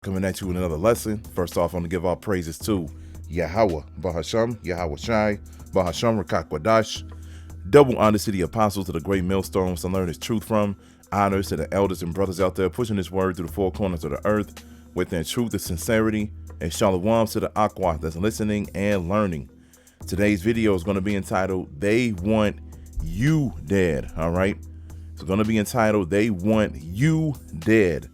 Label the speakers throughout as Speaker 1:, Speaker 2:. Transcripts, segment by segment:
Speaker 1: Coming at you with another lesson. First off, I want to give all praises to Yahweh, Bahasham, Yahweh Shai, Bahasham Rakakwadash. Double honor to the apostles of the great millstones to learn his truth from. Honors to the elders and brothers out there pushing this word through the four corners of the earth within truth and sincerity. And shalom to the aqua that's listening and learning. Today's video is going to be entitled, They Want You Dead. All right. It's going to be entitled, They Want You Dead.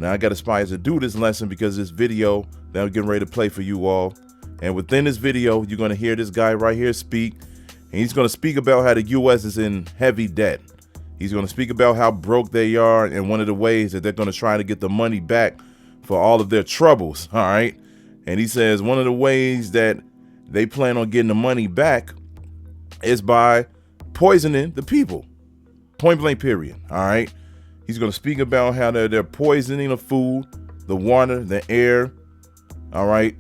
Speaker 1: Now, I got aspires to do this lesson because this video that I'm getting ready to play for you all. And within this video, you're going to hear this guy right here speak. And he's going to speak about how the U.S. is in heavy debt. He's going to speak about how broke they are and one of the ways that they're going to try to get the money back for all of their troubles. All right. And he says one of the ways that they plan on getting the money back is by poisoning the people. Point blank, period. All right. He's going to speak about how they're poisoning the food, the water, the air. All right.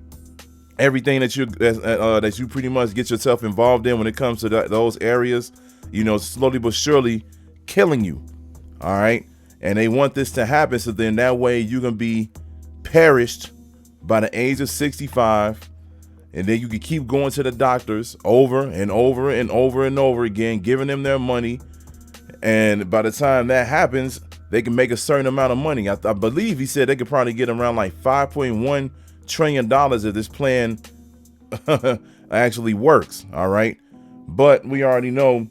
Speaker 1: Everything that you pretty much get yourself involved in when it comes to those areas, you know, slowly but surely killing you. All right. And they want this to happen. So then that way you can be perished by the age of 65. And then you can keep going to the doctors over and over and over and over again, giving them their money. And by the time that happens, they can make a certain amount of money. I believe he said they could probably get around like $5.1 trillion if this plan actually works. All right. But we already know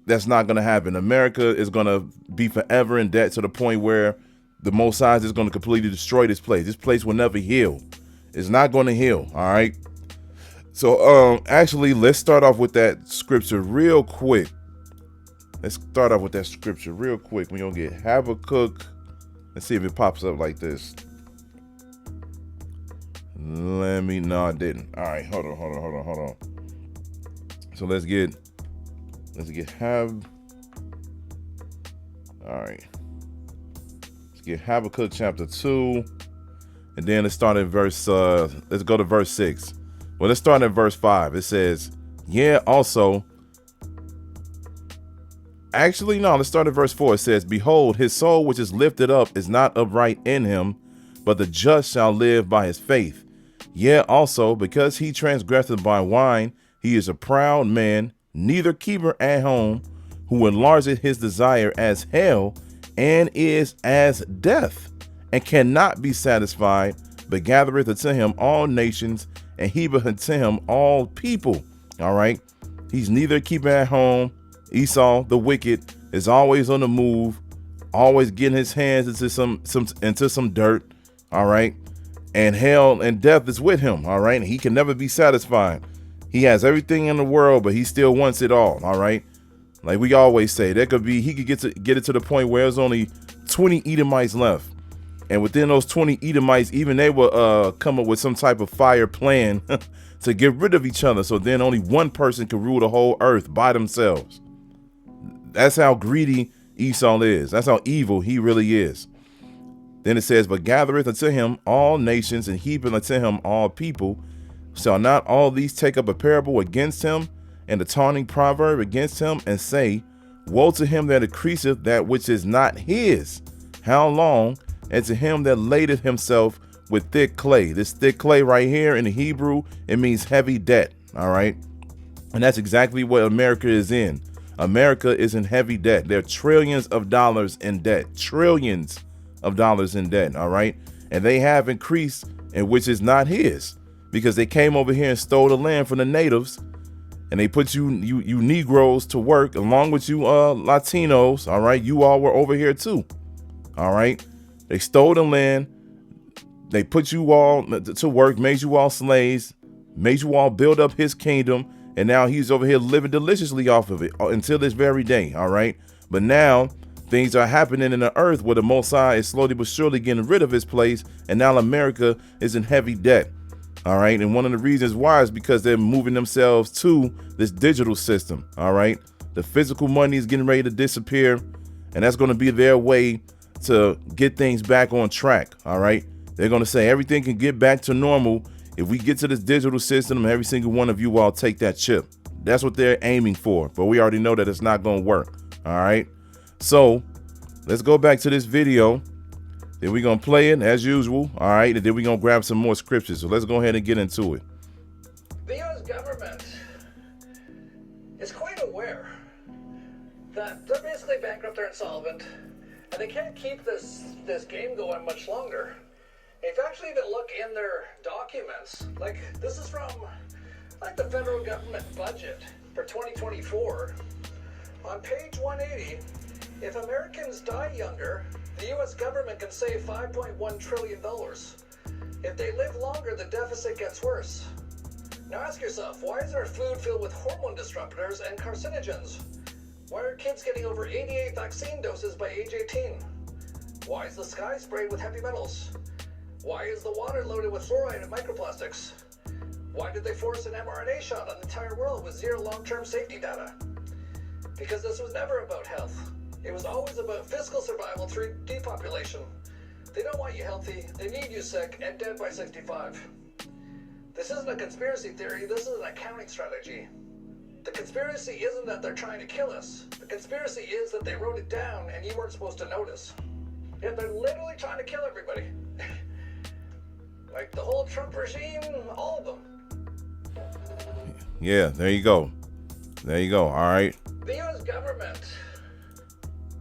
Speaker 1: that's not going to happen. America is going to be forever in debt to the point where the Most High is going to completely destroy this place. This place will never heal. It's not going to heal. All right. So actually, let's start off with that scripture real quick. Let's start off with that scripture real quick. We're going to get Habakkuk. Let's see if it pops up like this. No, it didn't. All right, hold on. So let's get Habakkuk chapter 2. And then let's start in verse, let's go to verse 6. Well, let's start in verse 5. It says, Actually, no, let's start at verse 4. It says, Behold, his soul which is lifted up is not upright in him, but the just shall live by his faith. Yea, also, because he transgresseth by wine, he is a proud man, neither keeper at home, who enlargeth his desire as hell, and is as death, and cannot be satisfied, but gathereth unto him all nations, and heapeth unto him all people. All right. He's neither keeper at home. Esau, the wicked, is always on the move, always getting his hands into some dirt. All right. And hell and death is with him. All right. And he can never be satisfied. He has everything in the world, but he still wants it all. All right. Like we always say, he could get it to the point where there's only 20 Edomites left. And within those 20 Edomites, even they will come up with some type of fire plan to get rid of each other. So then only one person can rule the whole earth by themselves. That's how greedy Esau is. That's how evil he really is. Then it says, But gathereth unto him all nations, and heapeth unto him all people. Shall not all these take up a parable against him, and a taunting proverb against him, and say, Woe to him that increaseth that which is not his. How long? And to him that ladeth himself with thick clay. This thick clay right here in the Hebrew, it means heavy debt. All right. And that's exactly what America is in. America is in heavy debt. There are trillions of dollars in debt. Trillions of dollars in debt. All right. And they have increased, and which is not his, because they came over here and stole the land from the natives. And they put you Negroes to work along with you Latinos. All right. You all were over here, too. All right. They stole the land. They put you all to work, made you all slaves, made you all build up his kingdom. And now he's over here living deliciously off of it until this very day. All right. But now things are happening in the earth where the Most High is slowly but surely getting rid of his place. And now America is in heavy debt. All right. And one of the reasons why is because they're moving themselves to this digital system. All right. The physical money is getting ready to disappear. And that's going to be their way to get things back on track. All right. They're going to say everything can get back to normal if we get to this digital system and every single one of you all take that chip. That's what they're aiming for. But we already know that it's not going to work. All right. So let's go back to this video. Then we're going to play it as usual. All right. And then we're going to grab some more scriptures. So let's go ahead and get into it.
Speaker 2: The U.S. government is quite aware that they're basically bankrupt or insolvent, and they can't keep this game going much longer. If you actually even look in their documents, like this is from like the federal government budget for 2024. On page 180, if Americans die younger, the U.S. government can save $5.1 trillion. If they live longer, the deficit gets worse. Now ask yourself, why is our food filled with hormone disruptors and carcinogens? Why are kids getting over 88 vaccine doses by age 18? Why is the sky sprayed with heavy metals? Why is the water loaded with fluoride and microplastics? Why did they force an mRNA shot on the entire world with zero long-term safety data? Because this was never about health. It was always about fiscal survival through depopulation. They don't want you healthy, they need you sick and dead by 65. This isn't a conspiracy theory, this is an accounting strategy. The conspiracy isn't that they're trying to kill us. The conspiracy is that they wrote it down and you weren't supposed to notice. Yeah, they're literally trying to kill everybody. Like the whole Trump regime, all of them.
Speaker 1: Yeah, there you go. There you go. All right.
Speaker 2: The U.S. government.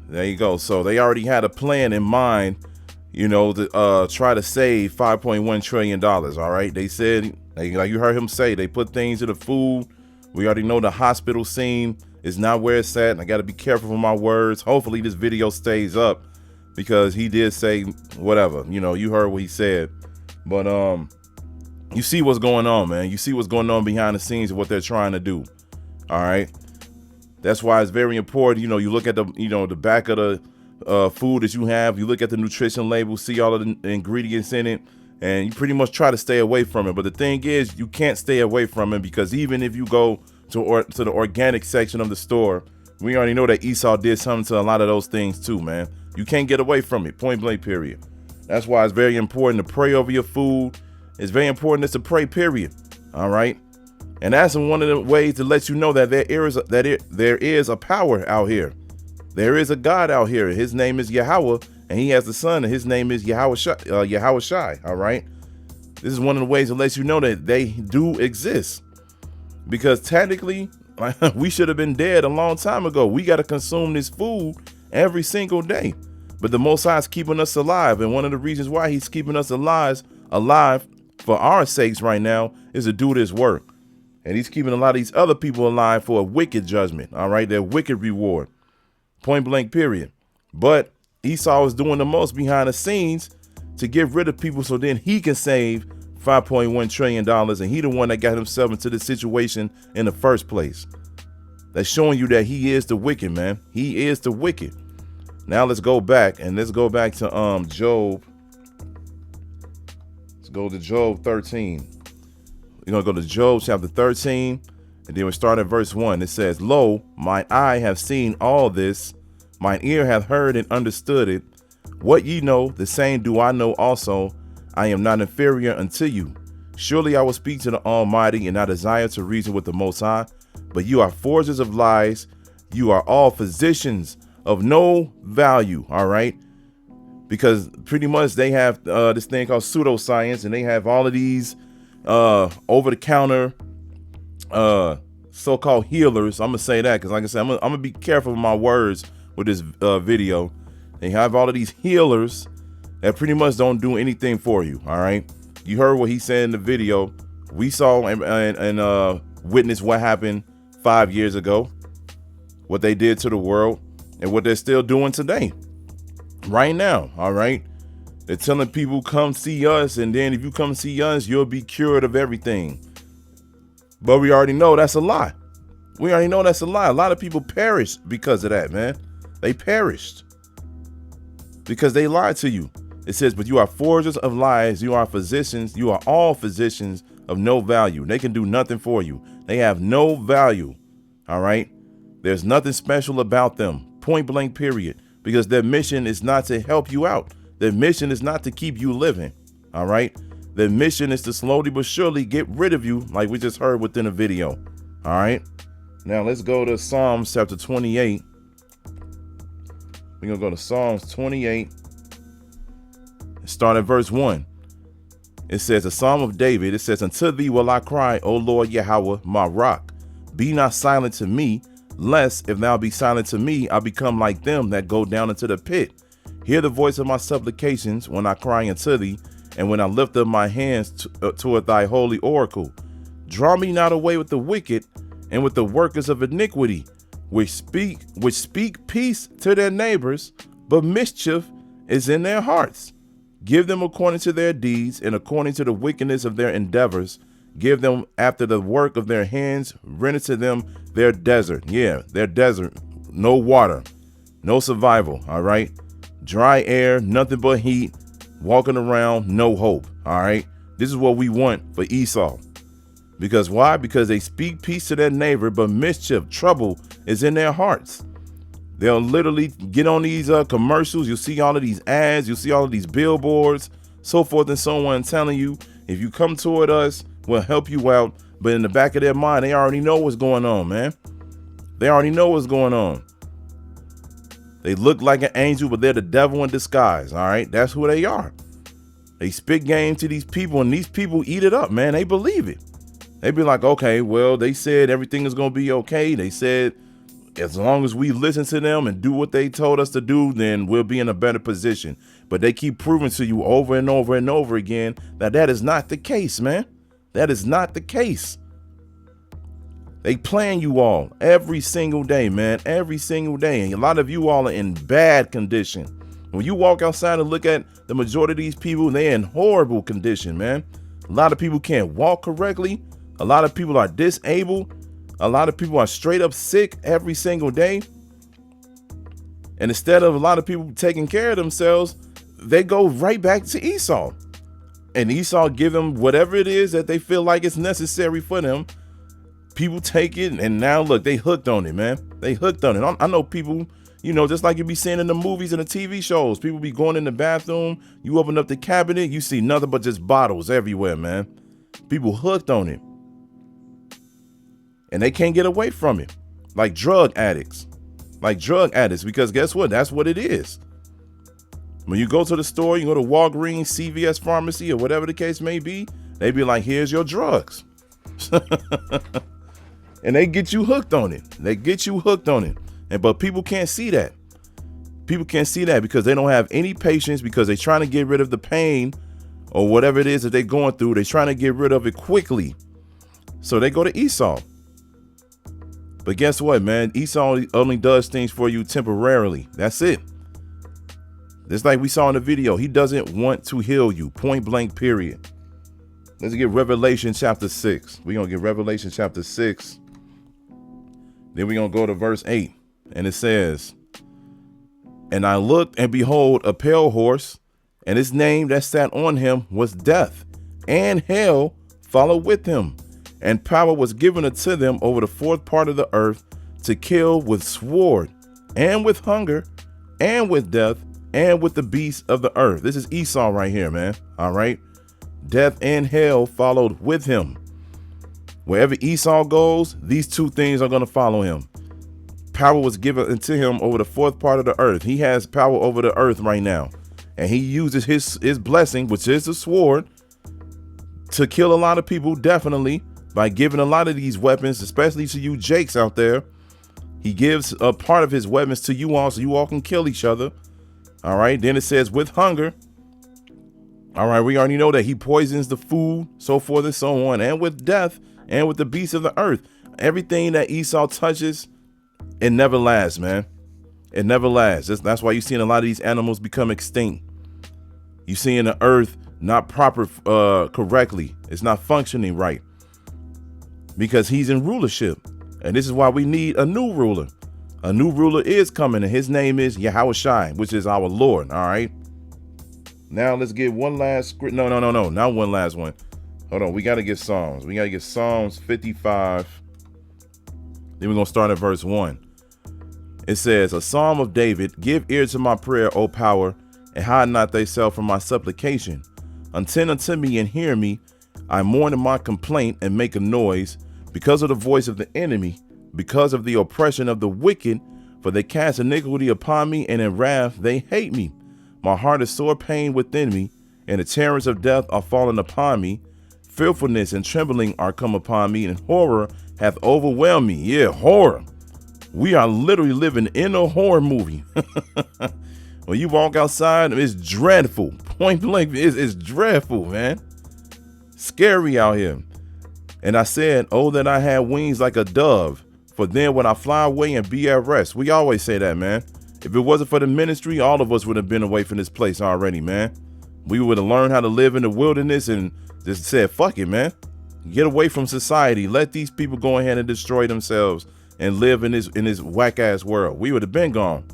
Speaker 1: There you go. So they already had a plan in mind, you know, to try to save $5.1 trillion. All right. They said, like you heard him say, they put things in the food. We already know the hospital scene is not where it's at. And I got to be careful with my words. Hopefully this video stays up because he did say whatever. You know, you heard what he said. But you see what's going on, man. You see what's going on behind the scenes of what they're trying to do. All right. That's why it's very important. You know, you look at the, you know, the back of the food that you have. You look at the nutrition label, see all of the ingredients in it, and you pretty much try to stay away from it. But the thing is, you can't stay away from it because even if you go to the organic section of the store, we already know that Esau did something to a lot of those things too, man. You can't get away from it, point blank, period. That's why it's very important to pray over your food. It's very important just to pray, period. All right. And that's one of the ways to let you know that there is a power out here. There is a God out here. His name is Yahweh, and he has a son, and his name is Yahweh Shai. All right. This is one of the ways to let you know that they do exist. Because technically, we should have been dead a long time ago. We got to consume this food every single day. But the Most High is keeping us alive. And one of the reasons why he's keeping us alive for our sakes right now is to do this work. And he's keeping a lot of these other people alive for a wicked judgment. All right. Their wicked reward. Point blank, period. But Esau is doing the most behind the scenes to get rid of people so then he can save $5.1 trillion. And he the one that got himself into this situation in the first place. That's showing you that he is the wicked, man. He is the wicked. Now let's go back to Job. Let's go to Job 13. We're going to go to Job chapter 13. And then we start at verse 1. It says, Lo, mine eye have seen all this. Mine ear hath heard and understood it. What ye know, the same do I know also. I am not inferior unto you. Surely I will speak to the Almighty, and I desire to reason with the Most High. But you are forgers of lies. You are all physicians of no value. All right. Because pretty much they have this thing called pseudoscience, and they have all of these over-the-counter so-called healers. I'm gonna say that because, like I said, I'm gonna be careful with my words with this video. They have all of these healers that pretty much don't do anything for you. All right. You heard what he said in the video. We saw and witnessed what happened 5 years ago, what they did to the world, and what they're still doing today, right now. All right. They're telling people, come see us. And then if you come see us, you'll be cured of everything. But we already know that's a lie. We already know that's a lie. A lot of people perished because of that, man. They perished because they lied to you. It says, but you are forgers of lies. You are physicians. You are all physicians of no value. They can do nothing for you. They have no value. All right. There's nothing special about them. Point blank, period. Because their mission is not to help you out. Their mission is not to keep you living. All right. Their mission is to slowly but surely get rid of you, like we just heard within a video. All right. Now let's go to Psalms chapter 28. We're going to go to Psalms 28. Start at verse 1. It says, a Psalm of David. It says, unto thee will I cry, O Lord Yahweh, my rock. Be not silent to me, lest if thou be silent to me, I become like them that go down into the pit. Hear the voice of my supplications when I cry unto thee, and when I lift up my hands toward thy holy oracle. Draw me not away with the wicked and with the workers of iniquity, which speak peace to their neighbors, but mischief is in their hearts. Give them according to their deeds and according to the wickedness of their endeavors. Give them after the work of their hands. Render to them their desert. Yeah, their desert. No water, no survival. All right. Dry air, nothing but heat. Walking around, no hope. All right. This is what we want for Esau. Because why? Because they speak peace to their neighbor, but mischief, trouble is in their hearts. They'll literally get on these commercials. You'll see all of these ads. You'll see all of these billboards, so forth and so on, telling you, if you come toward us, we'll help you out. But in the back of their mind, they already know what's going on, man. They already know what's going on. They look like an angel, but they're the devil in disguise. All right. That's who they are. They spit game to these people, and these people eat it up, man. They believe it. They be like, okay, well, they said everything is going to be okay. They said, as long as we listen to them and do what they told us to do, then we'll be in a better position. But they keep proving to you over and over and over again that that is not the case, man. That is not the case. They plan you all every single day, man, every single day. And a lot of you all are in bad condition. When you walk outside and look at the majority of these people, they're in horrible condition, man. A lot of people can't walk correctly. A lot of people are disabled. A lot of people are straight up sick every single day. And instead of a lot of people taking care of themselves, they go right back to Esau. And Esau give them whatever it is that they feel like it's necessary for them. People take it, and now look, they hooked on it, man. They hooked on it. I know people, you know, just like you be seeing in the movies and the TV shows, people be going in the bathroom, you open up the cabinet, you see nothing but just bottles everywhere, man. People hooked on it. And they can't get away from it. Like drug addicts. Because guess what? That's what it is. When you go to the store, you go to Walgreens, CVS pharmacy, or whatever the case may be, they be like, here's your drugs. And they get you hooked on it. But people can't see that. People can't see that because they don't have any patience, because they're trying to get rid of the pain or whatever it is that they're going through. They're trying to get rid of it quickly. So they go to Esau. But guess what, man? Esau only does things for you temporarily. That's it. Just like we saw in the video, he doesn't want to heal you. Point blank, period. Let's get Revelation chapter 6. We're going to get Revelation chapter 6. Then we're going to go to verse 8. And it says, and I looked, and behold, a pale horse, and his name that sat on him was Death, and hell followed with him. And power was given unto them over the fourth part of the earth to kill with sword, and with hunger, and with death, and with the beasts of the earth. This is Esau right here, man. All right. Death and hell followed with him. Wherever Esau goes, these two things are going to follow him. Power was given unto him over the fourth part of the earth. He has power over the earth right now. And he uses his blessing, which is the sword, to kill a lot of people, definitely, by giving a lot of these weapons, especially to you Jakes out there. He gives a part of his weapons to you all, so you all can kill each other. All right. Then it says with hunger. All right. We already know that he poisons the food, so forth and so on. And with death, and with the beasts of the earth. Everything that Esau touches, it never lasts, man. It never lasts. That's why you're seeing a lot of these animals become extinct. You're seeing the earth not proper correctly. It's not functioning right. Because he's in rulership. And this is why we need a new ruler. A new ruler is coming, and his name is Yahushua, which is our Lord. All right. Now let's get one last script. No, not one last one. Hold on. We got to get Psalms. We got to get Psalms 55. Then we're going to start at verse 1. It says, a Psalm of David, give ear to my prayer, O power, and hide not thyself from my supplication. Attend unto me and hear me. I mourn in my complaint and make a noise because of the voice of the enemy, because of the oppression of the wicked, for they cast iniquity upon me, and in wrath they hate me. My heart is sore pain within me. and the terrors of death are fallen upon me. Fearfulness and trembling are come upon me, and horror hath overwhelmed me. Yeah, horror. We are literally living in a horror movie. When you walk outside, it's dreadful. Point blank, it's dreadful, man. Scary out here. And I said, oh, that I had wings like a dove, for then would I fly away and be at rest. We always say that, man. If it wasn't for the ministry, all of us would have been away from this place already, man. We would have learned how to live in the wilderness and just said, fuck it, man. Get away from society. Let these people go ahead and destroy themselves and live in this whack ass world. We would have been gone.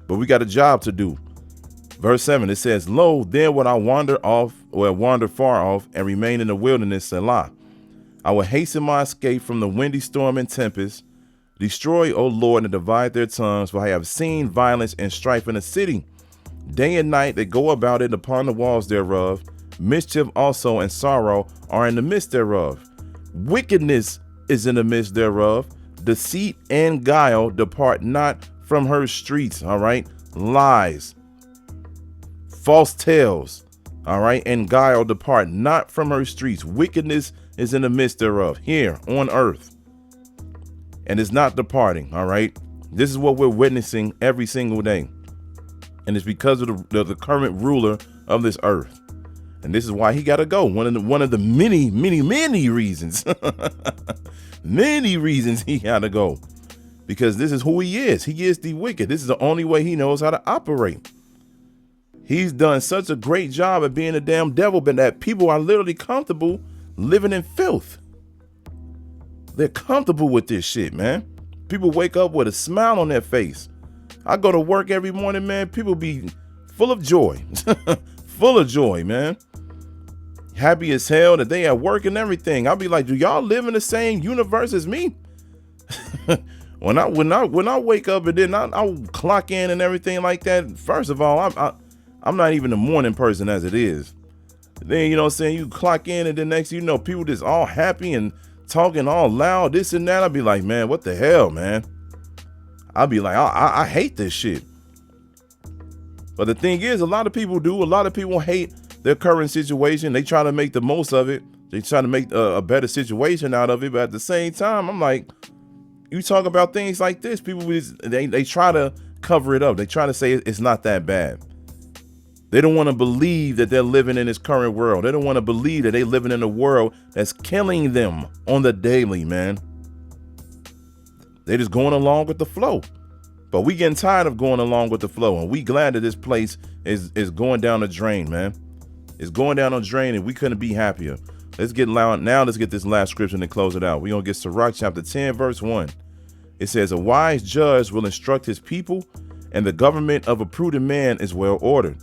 Speaker 1: But we got a job to do. Verse 7, it says, lo, then would I wander far off and remain in the wilderness, Selah. I will hasten my escape from the windy storm and tempest. Destroy, O Lord, and divide their tongues, for I have seen violence and strife in the city. Day and night they go about it upon the walls thereof. Mischief also and sorrow are in the midst thereof. Wickedness is in the midst thereof. Deceit and guile depart not from her streets. All right. Lies, false tales. All right. And guile depart not from her streets. Wickedness is in the midst thereof here on earth. And it's not departing. All right. This is what we're witnessing every single day. And it's because of the current ruler of this earth. And this is why he got to go. One of the many, many, many reasons. Many reasons he got to go. Because this is who he is. He is the wicked. This is the only way he knows how to operate. He's done such a great job at being a damn devil, but that people are literally comfortable living in filth. They're comfortable with this shit, man. People wake up with a smile on their face. I go to work every morning, man. People be full of joy. Full of joy, man. Happy as hell that they at work and everything. I'll be like, do y'all live in the same universe as me? When I wake up and then I'll clock in and everything like that. First of all, I'm not even a morning person as it is. Then, you know what I'm saying, you clock in and then next you know, people just all happy and talking all loud, this and that. I'll be like, man, what the hell, man? I'll be like, I hate this shit. But the thing is, a lot of people hate their current situation. They try to make the most of it. They try to make a better situation out of it. But at the same time, I'm like, you talk about things like this, people, they try to cover it up. They try to say it's not that bad. They don't want to believe that they're living in this current world. They don't want to believe that they're living in a world that's killing them on the daily, man. They're just going along with the flow. But we getting tired of going along with the flow. And we glad that this place is going down the drain, man. It's going down the drain and we couldn't be happier. Let's get loud. Now let's get this last scripture and close it out. We're going to get Sirach chapter 10, verse 1. It says, a wise judge will instruct his people, and the government of a prudent man is well ordered.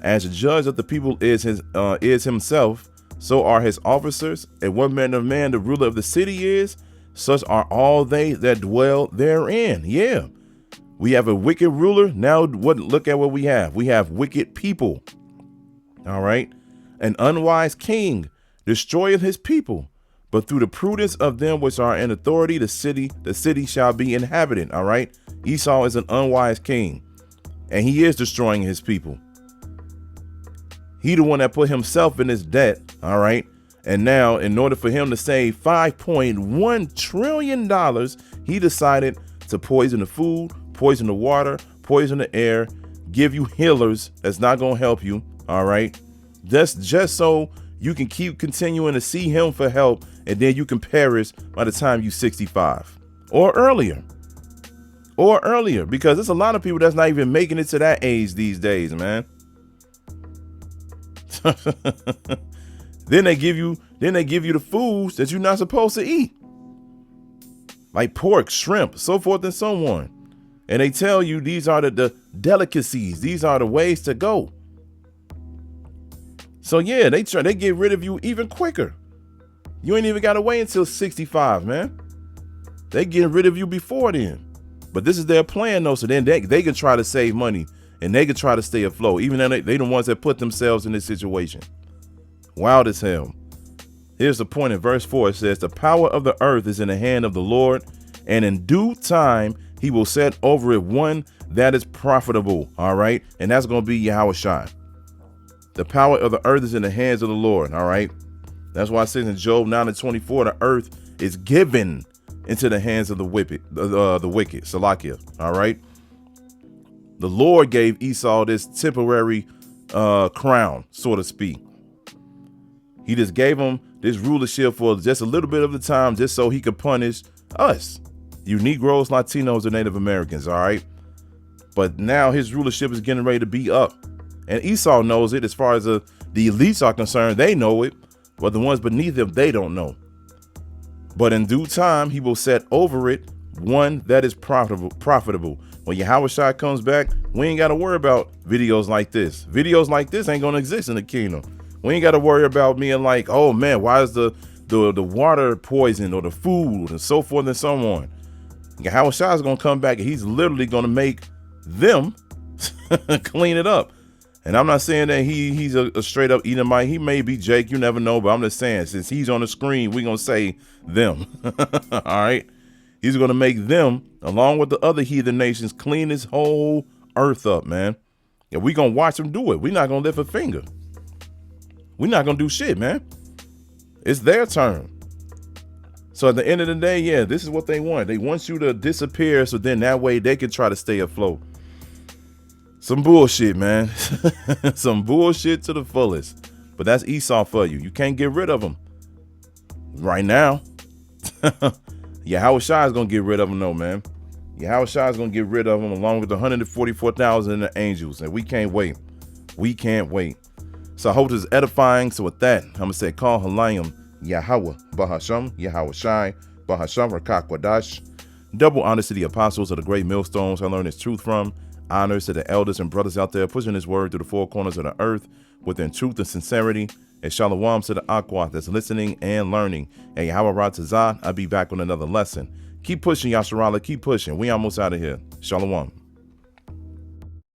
Speaker 1: As the judge of the people is himself, so are his officers, and what manner of man the ruler of the city is, such are all they that dwell therein. Yeah. We have a wicked ruler. Now look at what we have. We have wicked people. All right. An unwise king destroyeth his people, but through the prudence of them which are in authority, the city shall be inhabited. All right. Esau is an unwise king, and he is destroying his people. He the one that put himself in his debt. All right. And now, in order for him to save $5.1 trillion, he decided to poison the food, poison the water, poison the air, give you healers that's not going to help you. All right. That's just so you can keep continuing to see him for help. And then you can perish by the time you're 65 or earlier, because there's a lot of people that's not even making it to that age these days, man. Then they give you the foods that you're not supposed to eat, like pork, shrimp, so forth and so on. And they tell you these are the delicacies. These are the ways to go. So yeah, they get rid of you even quicker. You ain't even got to wait until 65, man. They getting rid of you before then. But this is their plan, though. So then they can try to save money and they can try to stay afloat, even though they the ones that put themselves in this situation. Wild as hell. Here's the point in verse 4. It says, the power of the earth is in the hand of the Lord, and in due time he will set over it one that is profitable. All right. And that's going to be Yahushua. The power of the earth is in the hands of the Lord. All right. That's why it says in Job 9:24, the earth is given into the hands of the wicked, Salakia. All right. The Lord gave Esau this temporary crown, so to speak. He just gave him this rulership for just a little bit of the time, just so he could punish us, you Negroes, Latinos, and Native Americans. All right. But now his rulership is getting ready to be up. And Esau knows it. As far as the elites are concerned, they know it. But the ones beneath him, they don't know. But in due time, he will set over it one that is profitable. When Yahushua comes back, we ain't got to worry about videos like this. Videos like this ain't going to exist in the kingdom. We ain't got to worry about being like, oh, man, why is the water poisoned or the food and so forth and so on. Yahushua is going to come back and he's literally going to make them clean it up. And I'm not saying that he's a straight up Edomite. He may be Jake. You never know. But I'm just saying, since he's on the screen, we're going to say them. All right. He's going to make them, along with the other heathen nations, clean this whole earth up, man. And we're going to watch him do it. We're not going to lift a finger. We're not going to do shit, man. It's their turn. So at the end of the day, yeah, this is what they want. They want you to disappear so then that way they can try to stay afloat. Some bullshit, man. Some bullshit to the fullest. But that's Esau for you. You can't get rid of him right now. Yahushua is going to get rid of him, though, man. Yahushua is going to get rid of him along with the 144,000 and the angels. And we can't wait. We can't wait. So I hope this is edifying. So with that, I'm going to say, call Halayim Yahweh Bahasham, Yahushai Bahasham Rakakwadash. Double honors to the apostles of the great millstones I learned this truth from. Honors to the elders and brothers out there pushing this word through the four corners of the earth within truth and sincerity. And shalom to the Aqua that's listening and learning. And Yahweh Tazah, I'll be back with another lesson. Keep pushing, Yasharala. Keep pushing. We almost out of here. Shalom.